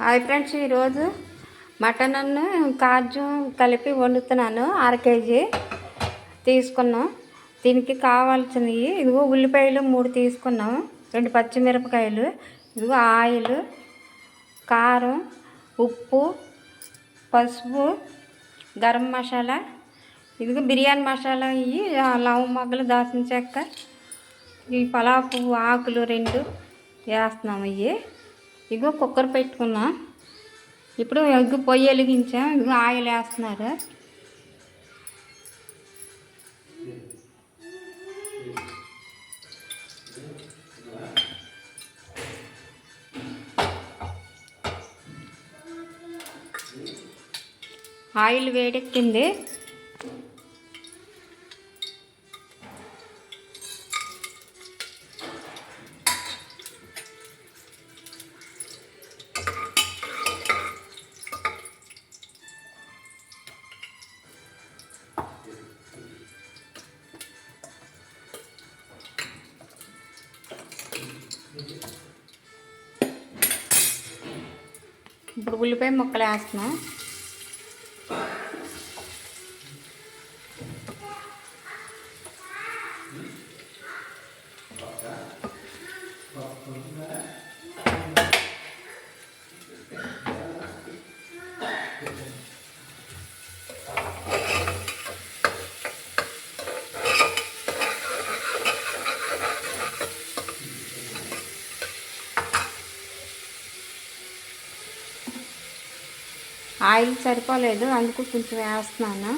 Hi friends, ఈరోజు mutton కాజు కలిపి వండుతున్నాను. 1/2 KG తీసుకున్నాం. దీనికి కావాల్సినవి ఇదిగో ఉల్లిపాయలు 3 తీసుకున్నాం, 2 పచ్చిమిరపకాయలు, ఇదిగో ఆయిల్, కారం, ఉప్పు, పసుపు, గరం మసాలా, ఇదిగో బిర్యానీ మసాలా, ఇవి లవంగ మొగ్గలు, దాల్చిన చెక్క, ఈ పలావ్ పువ్వు ఆకులు 2 వేస్తున్నాము. ఇవి ఇగో కుక్కర్ పెట్టుకున్నాం. ఇప్పుడు ఎగ్గు పొయ్యి వెలిగించాం. ఇగో ఆయిల్ వేస్తున్నారు. ఆయిల్ వేడెక్కింది. ఇప్పుడు ఉల్లిపాయ ముక్కలు వేస్తున్నాం. ఆయిల్ సరిపోలేదు, అందుకు కొంచెం వేస్తున్నాను.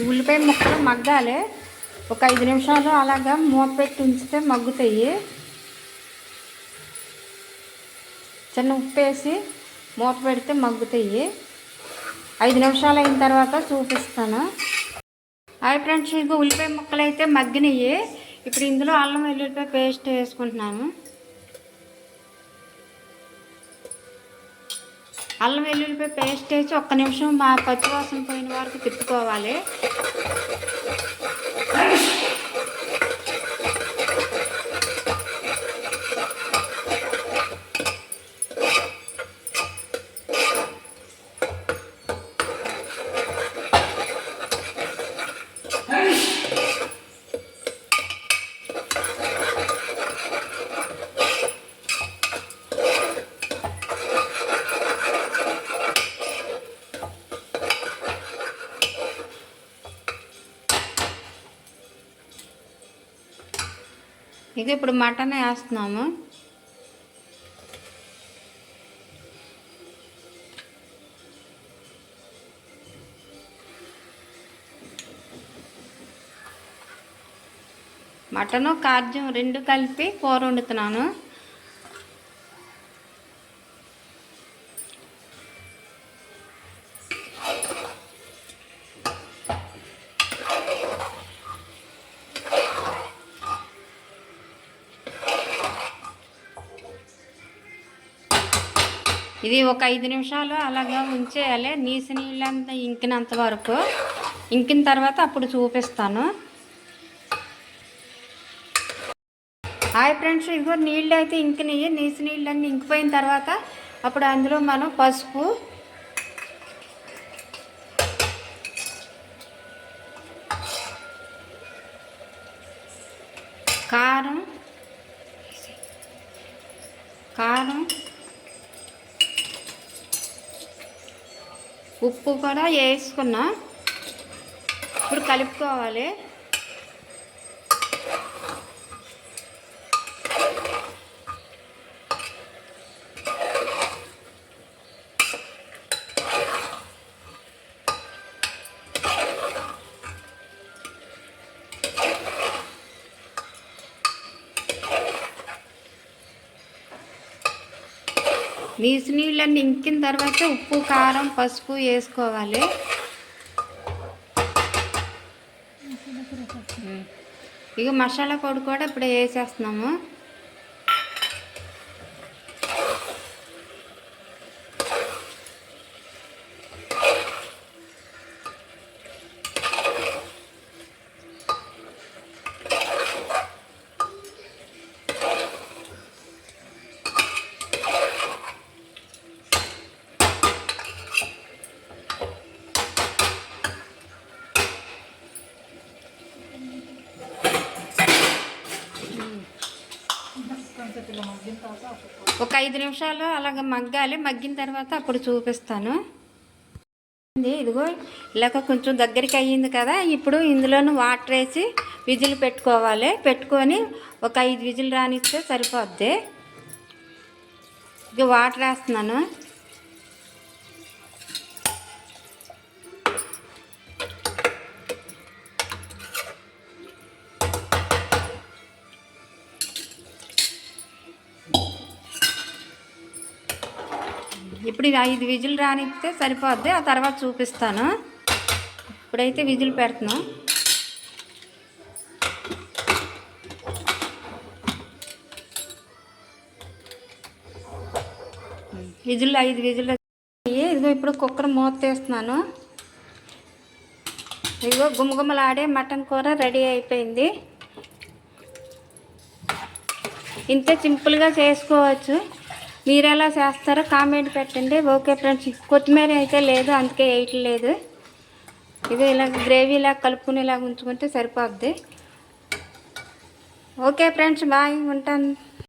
ఉల్లిపాయ ముక్కలు మగ్గాలి. ఒక 5 నిమిషాలు అలాగా మూత పెట్టి ఉంచితే మగ్గుతాయి. చిన్న ఉప్పు వేసి మూత పెడితే మగ్గుతాయి. 5 నిమిషాలు అయిన తర్వాత చూపిస్తాను. హాయ్ ఫ్రెండ్స్, ఇదిగో ఉల్లిపాయ ముక్కలు అయితే మగ్గినాయి. ఇప్పుడు ఇందులో అల్లం వెల్లుల్లిపాయ పేస్ట్ వేసుకుంటున్నాను. అల్లం వెల్లుల్లిపాయ పేస్ట్ వేసి 1 నిమిషం పచ్చివాసన పోయిన వరకు తిప్పుకోవాలి. ఇక ఇప్పుడు మటన్ వేస్తున్నాము. మటను కాజు 2 కలిపి కూర వండుతున్నాను. ఇది ఒక 5 నిమిషాలు అలాగా ఉంచేయాలి. నీసు నీళ్ళంతా ఇంకినంత వరకు. ఇంకిన తర్వాత అప్పుడు చూపిస్తాను. హాయ్ ఫ్రెండ్స్, ఇదిగో నీళ్ళు అయితే ఇంకినాయి. నీసు నీళ్ళన్నీ ఇంకిపోయిన తర్వాత అప్పుడు అందులో మనం పసుపు, కారం, ఉప్పు కూడా వేసుకున్నా. ఇప్పుడు కలుపుకోవాలి. నీసు నీళ్ళన్నీ ఇంకిన తర్వాత ఉప్పు, కారం, పసుపు వేసుకోవాలి. ఇక మసాలా పొడి కూడా ఇప్పుడు వేసేస్తున్నాము. ఒక 5 నిమిషాలు అలాగ మగ్గాలి. మగ్గిన తర్వాత అప్పుడు చూపిస్తాను. ఇదిగో ఇలాగ కొంచెం దగ్గరికి అయ్యింది కదా. ఇప్పుడు ఇందులోనూ వాటర్ వేసి విజిల్ పెట్టుకోవాలి. పెట్టుకొని ఒక 5 విజిల్ రానిస్తే సరిపోద్ది. ఇక వాటర్ వేస్తున్నాను. ఇప్పుడు 5 విజిల్ రానిస్తే సరిపోద్ది. ఆ తర్వాత చూపిస్తాను. ఇప్పుడైతే విజిల్ పెడుతున్నాం. Whistle 5 whistle. ఇదిగో ఇప్పుడు కుక్కర్ మూత తీస్తున్నాను. ఇదిగో గుమగుమలాడే మటన్ కూర రెడీ అయిపోయింది. ఇంతే సింపుల్గా చేసుకోవచ్చు. మీరు ఎలా చేస్తారో కామెంట్ పెట్టండి. ఓకే ఫ్రెండ్స్, కొత్తిమీర అయితే లేదు, అందుకే వేయట్లేదు. ఇది ఇలా గ్రేవీలా కలుపుకునేలాగా ఉంచుకుంటే సరిపోద్ది. ఓకే ఫ్రెండ్స్, బాయ్, ఉంటాను.